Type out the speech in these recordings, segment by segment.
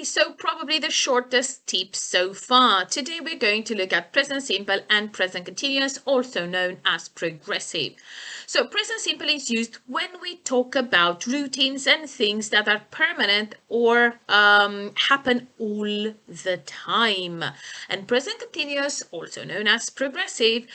Okay, so probably the shortest tip so far. Today we're going to look at present simple and present continuous, also known as progressive. So present simple is used when we talk about routines and things that are permanent or happen all the time. And present continuous, also known as progressive,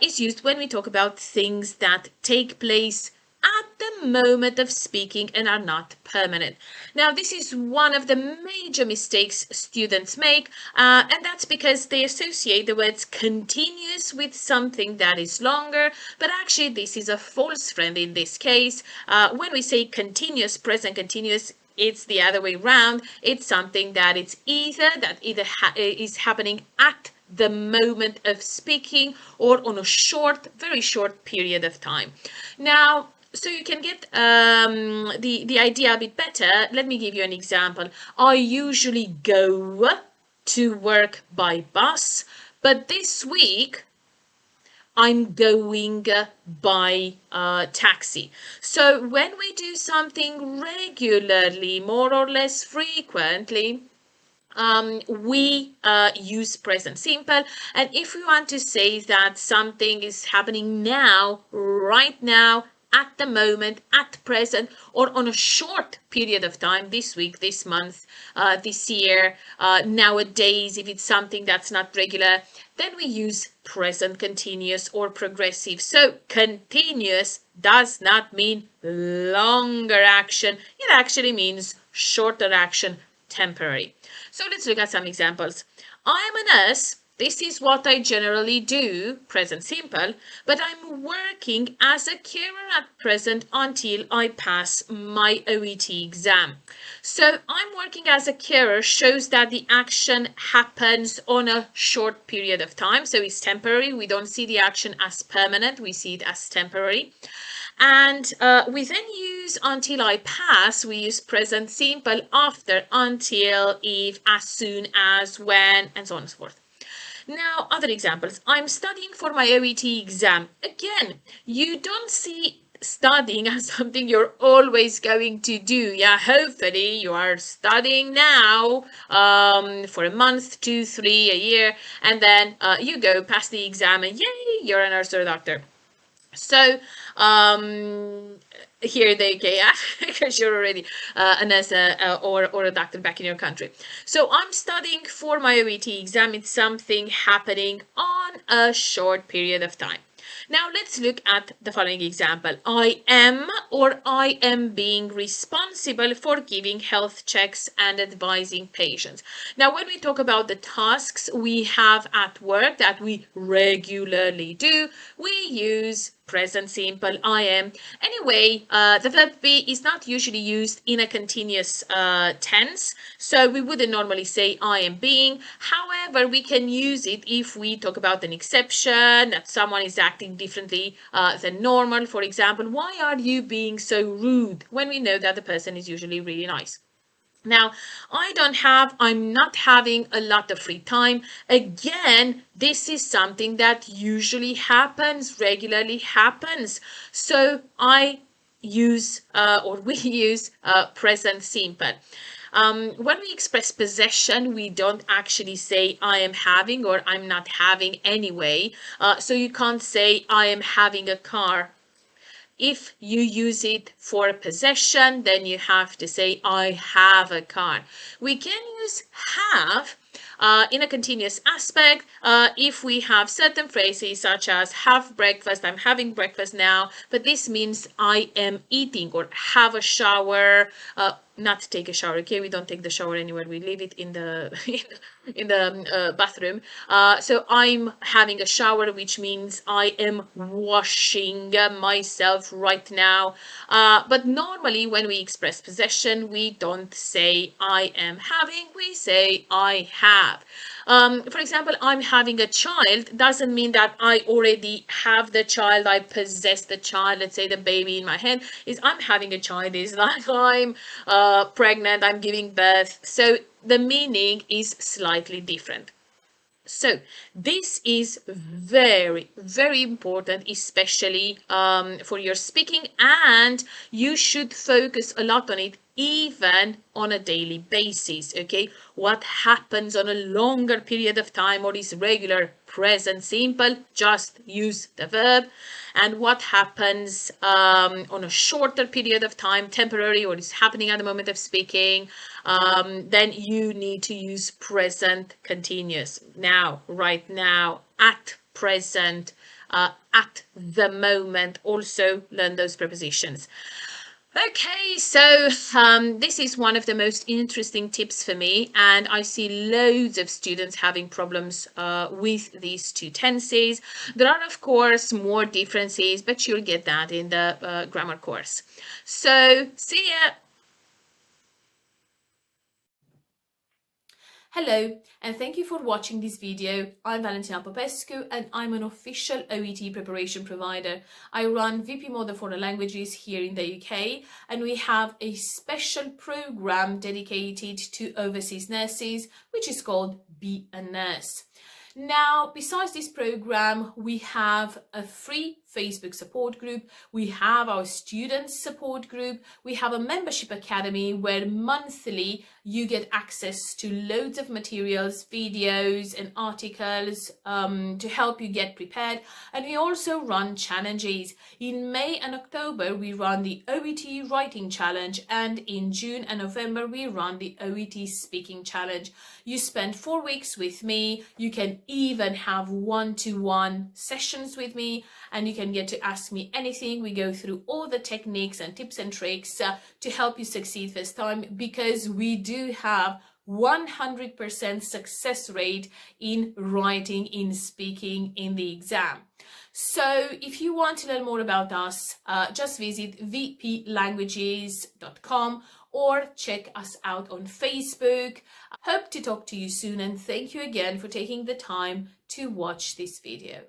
is used when we talk about things that take place at the moment of speaking and are not permanent. Now, this is one of the major mistakes students make, and that's because they associate the words continuous with something that is longer, but actually this is a false friend in this case. When we say continuous, present continuous, it's the other way around. It's something that is either is happening at the moment of speaking or on a very short period of time. Now, so you can get the idea a bit better. Let me give you an example. I usually go to work by bus, but this week I'm going by taxi. So when we do something regularly, more or less frequently, we use present simple. And if we want to say that something is happening now, right now, at the moment, at present, or on a short period of time, this week, this month, this year, nowadays, if it's something that's not regular, then we use present continuous or progressive. So continuous does not mean longer action. It actually means shorter action, temporary. So let's look at some examples. I'm a nurse. This is what I generally do, present simple, but I'm working as a carer at present until I pass my OET exam. So I'm working as a carer shows that the action happens on a short period of time. So it's temporary. We don't see the action as permanent. We see it as temporary. And we then use until I pass, we use present simple after, until, if, as soon as, when, and so on and so forth. Now, other examples. I'm studying for my OET exam. Again, you don't see studying as something you're always going to do. Yeah, hopefully you are studying now for a month, 2, 3, a year, and then you go pass the exam and yay, you're a nurse or a doctor. So here they go, yeah, because you're already a nurse or a doctor back in your country. So I'm studying for my OET exam. It's something happening on a short period of time. Now let's look at the following example. I am or I am being responsible for giving health checks and advising patients. Now when we talk about the tasks we have at work that we regularly do, we use present simple I am. Anyway, the verb be is not usually used in a continuous tense, so we wouldn't normally say I am being. However, we can use it if we talk about an exception, that someone is acting differently than normal. For example, why are you being so rude? When we know that the person is usually really nice. Now, I'm not having a lot of free time. Again, this is something that usually happens, regularly happens. So I use or we use present simple. When we express possession, we don't actually say I am having or I'm not having anyway. So you can't say I am having a car. If you use it for a possession, then you have to say, I have a car. We can use have in a continuous aspect if we have certain phrases such as have breakfast, I'm having breakfast now, but this means I am eating, or have a shower, not take a shower. Okay, we don't take the shower anywhere, we leave it in the in the bathroom. So I'm having a shower, which means I am washing myself right now. But normally when we express possession, we don't say I am having, we say I have. For example, I'm having a child doesn't mean that I already have the child, I possess the child. Let's say the baby in my hand is I'm having a child, is like I'm pregnant, I'm giving birth. So the meaning is slightly different. So this is very, very important, especially for your speaking, and you should focus a lot on it, even on a daily basis. Okay, what happens on a longer period of time or is regular present simple, just use the verb. And what happens on a shorter period of time, temporary, or is happening at the moment of speaking, then you need to use present continuous. Now, right now, at present, at the moment, also learn those prepositions. Okay, so this is one of the most interesting tips for me, and I see loads of students having problems with these two tenses. There are, of course, more differences, but you'll get that in the grammar course. So, see ya! Hello, and thank you for watching this video. I'm Valentina Popescu and I'm an official OET preparation provider. I run VP Model for the Languages here in the UK, and we have a special program dedicated to overseas nurses, which is called Be a Nurse. Now, besides this program, we have a free Facebook support group, we have our students support group, we have a membership academy where monthly you get access to loads of materials, videos and articles to help you get prepared. And we also run challenges. In May and October we run the OET Writing Challenge, and in June and November we run the OET Speaking Challenge. You spend 4 weeks with me, you can even have one-to-one sessions with me, and you can get to ask me anything. We go through all the techniques and tips and tricks to help you succeed first time, because we do have 100% success rate in writing, in speaking, in the exam. So if you want to learn more about us, just visit vplanguages.com or check us out on Facebook. Hope to talk to you soon, and thank you again for taking the time to watch this video.